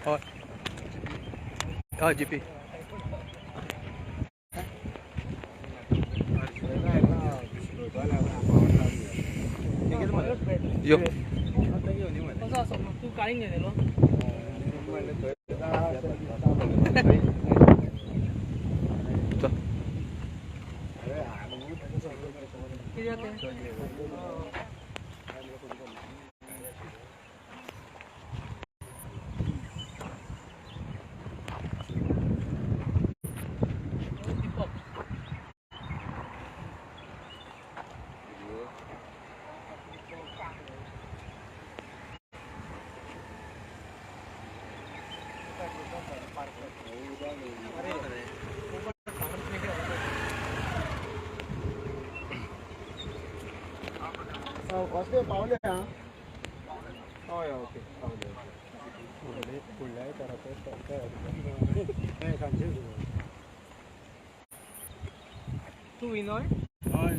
हय हय जीपी यो तू काळी गेलेलो कसले पावले हा हय ओके पावले फुडल्या तू विनोय हय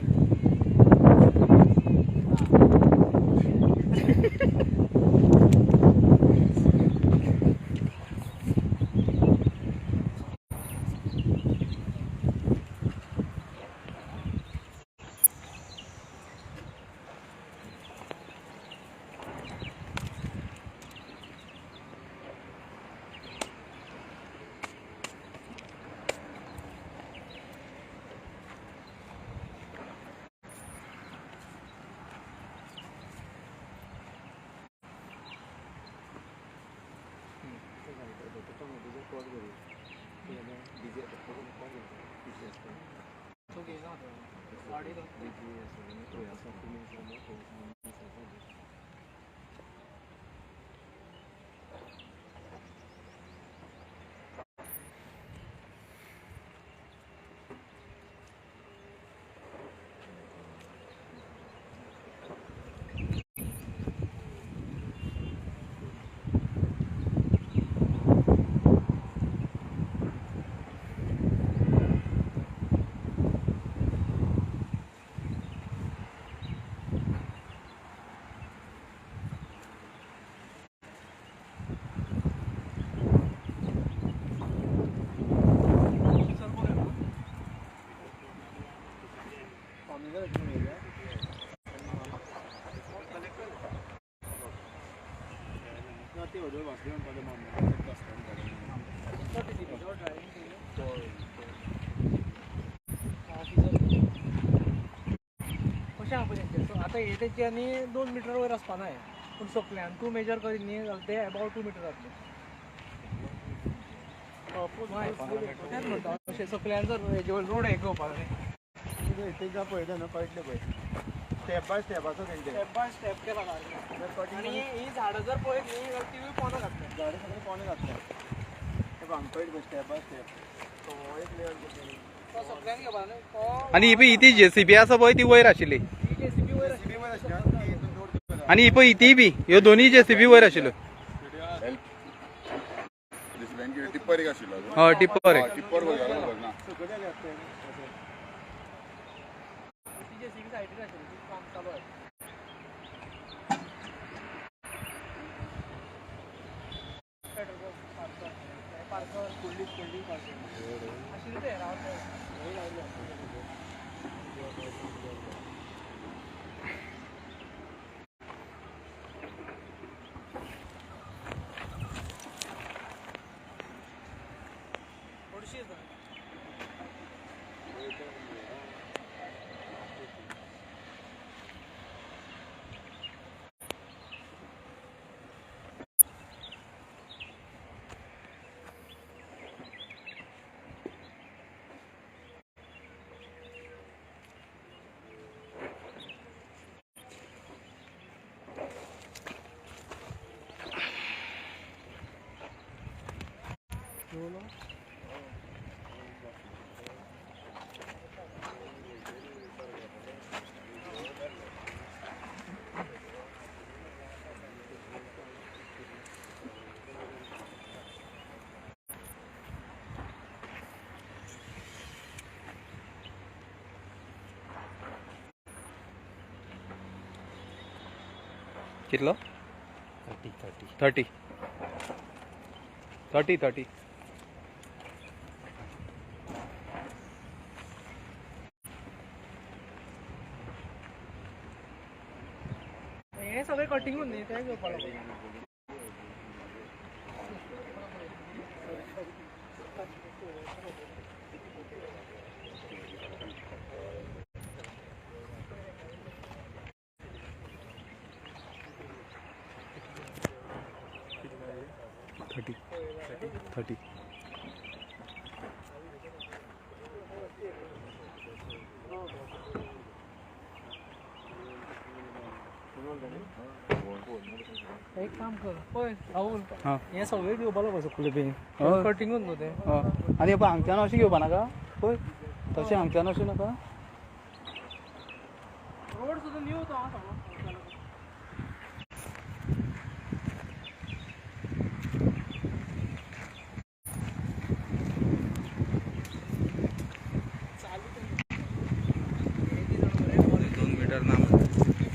आता हे त्याची आणि 2 मीटर वयर आसपा ना पूण सकल्यान तूं मेजर करीत न्ही जाल्यार ते अबावट 2 मीटर जातले तेच म्हणटा अशें सकल्यान जर हेजे वयर रोड हे घेवपाक जाय तेजा पळयता न्हू कळटलें पळय स्टेप बाय स्टेप आसा तेंचे स्टेप बाय स्टेप केला आनी ही झाडां जर पळयत न्ही जाल्यार तिवूय पोंदां घातल्या झाडां सगळे कोणे घातल्या ते हांगा पळयत पळय स्टेप बाय स्टेप तो एक लेयर तो सकल्यान घेवपा न्ही तो आणि ही पळय ती जेसीबी आसा पळय ती वयर आशिल्ली जेसीबी वयर आणि ही पळय ती बी ह्यो दोनूय जेसीबी वयर आशिल्ल्यो टिप्पर एक आशिल्लो हय टिप्पर टिप्पर ना जेसीबी सायडीन आशिल्ली काम चालू आहे पार्कर कुल्ली पार्कर आशिल्ली ते रावले कितलो 30 30. हे सगळे कटिंगून न्ही ते घेवपाक लागले. थर्टी. एक काम कर पळय राहुल हां हे सगळे घेवपाक लागले सकले बी हय. कटिंगून न्हू ते आनी पळय हांगच्यान अशें घेवपा नाका पळय तशें हांगच्यान अशें नाका. रोड सुद्धा न्यू तो हां सगळो दोन मीटर ना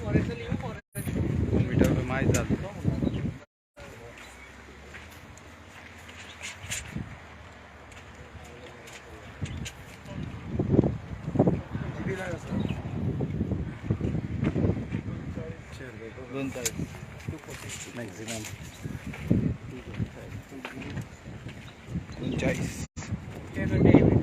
फॉरेस्ट न्यू फॉरेस्ट 2 मीटर मायज जाता. मॅक्झिमम 39.